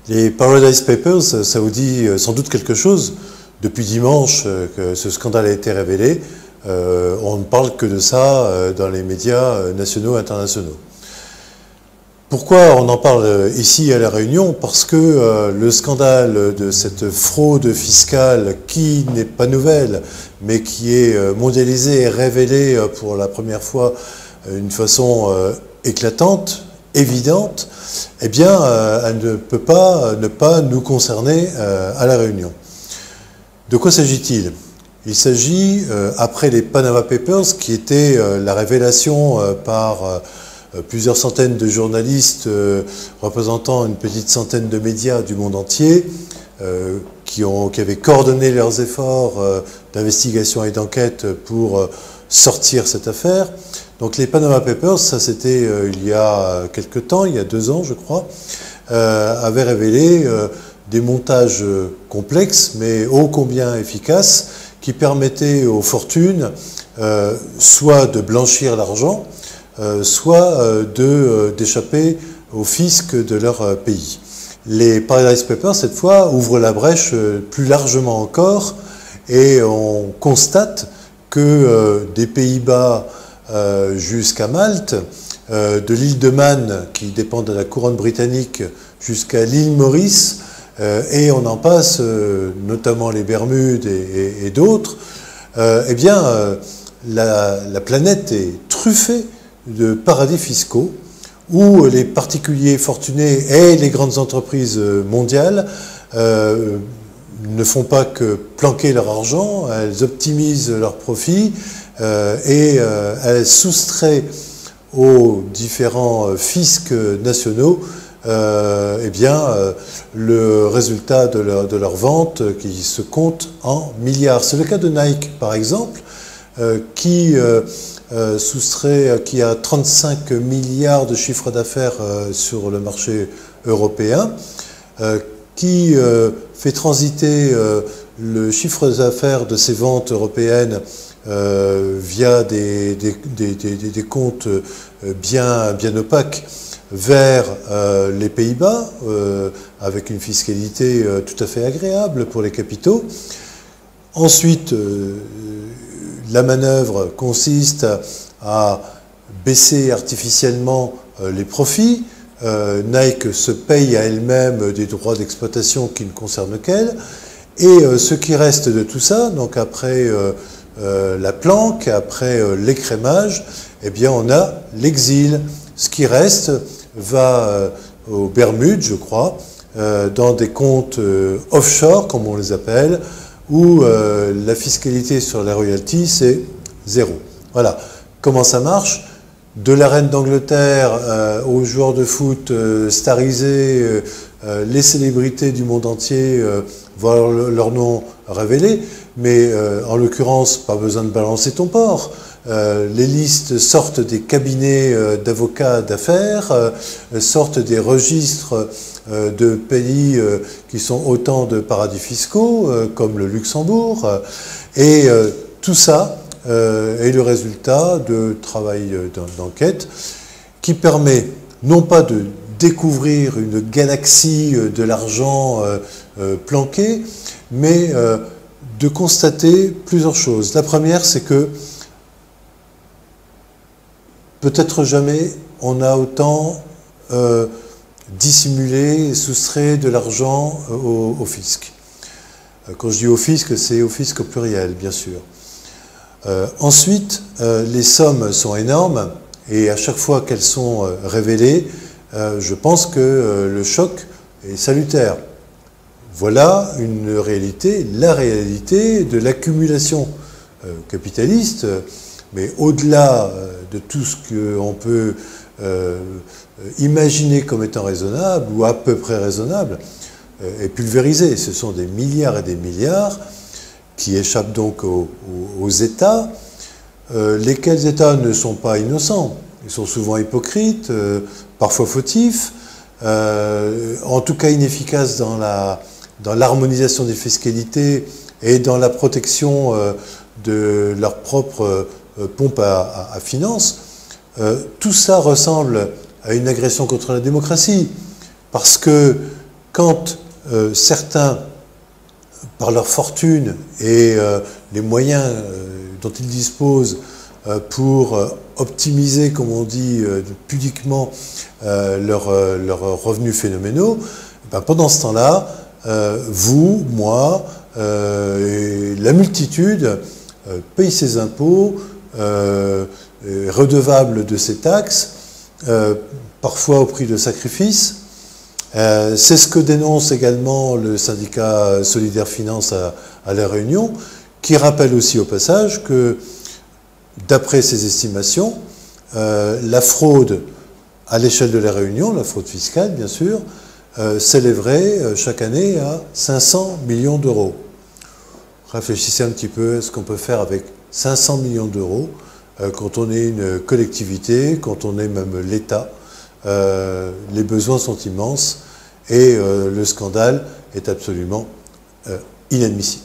Les Paradise Papers, ça vous dit sans doute quelque chose. Depuis dimanche que ce scandale a été révélé, on ne parle que de ça dans les médias nationaux et internationaux. Pourquoi on en parle ici à La Réunion? Parce que le scandale de cette fraude fiscale qui n'est pas nouvelle, mais qui est mondialisée et révélée pour la première fois d'une façon éclatante, évidente, eh bien, elle ne peut pas ne pas nous concerner à La Réunion. De quoi s'agit-il? Il s'agit, après les Panama Papers, qui était la révélation par plusieurs centaines de journalistes représentant une petite centaine de médias du monde entier, qui avaient coordonné leurs efforts d'investigation et d'enquête pour sortir cette affaire. Donc les Panama Papers, ça c'était il y a quelque temps, il y a 2 ans je crois, avaient révélé des montages complexes mais ô combien efficaces qui permettaient aux fortunes soit de blanchir l'argent, soit d'échapper au fisc de leur pays. Les Paradise Papers, cette fois, ouvrent la brèche plus largement encore et on constate que des Pays-Bas jusqu'à Malte, de l'île de Man, qui dépend de la couronne britannique, jusqu'à l'île Maurice, et on en passe, notamment les Bermudes et d'autres, eh bien, la planète est truffée de paradis fiscaux où les particuliers fortunés et les grandes entreprises mondiales ne font pas que planquer leur argent, elles optimisent leurs profits et elles soustraient aux différents fiscs nationaux eh bien, le résultat de leur vente qui se compte en milliards. C'est le cas de Nike, par exemple, qui soustrait, qui a 35 milliards de chiffre d'affaires sur le marché européen, qui fait transiter le chiffre d'affaires de ses ventes européennes via des comptes bien opaques vers les Pays-Bas, avec une fiscalité tout à fait agréable pour les capitaux. Ensuite, la manœuvre consiste à baisser artificiellement les profits. Nike se paye à elle-même des droits d'exploitation qui ne concernent qu'elle. Et ce qui reste de tout ça, donc après la planque, après l'écrémage, eh bien on a l'exil. Ce qui reste va aux Bermudes, je crois, dans des comptes offshore, comme on les appelle, où la fiscalité sur les royalties, c'est 0. Voilà. Comment ça marche? De la reine d'Angleterre aux joueurs de foot starisés, les célébrités du monde entier voient leur nom révélé, mais en l'occurrence, pas besoin de balancer ton porc. Les listes sortent des cabinets d'avocats d'affaires, sortent des registres de pays qui sont autant de paradis fiscaux, comme le Luxembourg, et tout ça est le résultat de travail d'enquête qui permet non pas de découvrir une galaxie de l'argent planqué, mais de constater plusieurs choses. La première, c'est que peut-être jamais on a autant dissimulé et soustrait de l'argent au fisc. Quand je dis au fisc, c'est au fisc au pluriel, bien sûr. Ensuite, les sommes sont énormes et à chaque fois qu'elles sont révélées, je pense que le choc est salutaire. Voilà une réalité, la réalité de l'accumulation capitaliste, mais au-delà de tout ce qu'on peut imaginer comme étant raisonnable ou à peu près raisonnable, est pulvérisé. Ce sont des milliards et des milliards qui échappent donc aux États, lesquels États ne sont pas innocents. Ils sont souvent hypocrites, parfois fautifs, en tout cas inefficaces dans l'harmonisation des fiscalités et dans la protection de leur propre pompe à finances. Tout ça ressemble à une agression contre la démocratie, parce que quand certains, par leur fortune et les moyens dont ils disposent pour optimiser, comme on dit pudiquement, leurs revenus phénoménaux, ben pendant ce temps-là, vous, moi, et la multitude paye ses impôts, est redevable de ses taxes, parfois au prix de sacrifices. C'est ce que dénonce également le syndicat Solidaire Finance à La Réunion, qui rappelle aussi au passage que, d'après ses estimations, la fraude à l'échelle de La Réunion, la fraude fiscale bien sûr, s'élèverait chaque année à 500 millions d'euros. Réfléchissez un petit peu à ce qu'on peut faire avec 500 millions d'euros quand on est une collectivité, quand on est même l'État. Les besoins sont immenses et le scandale est absolument inadmissible.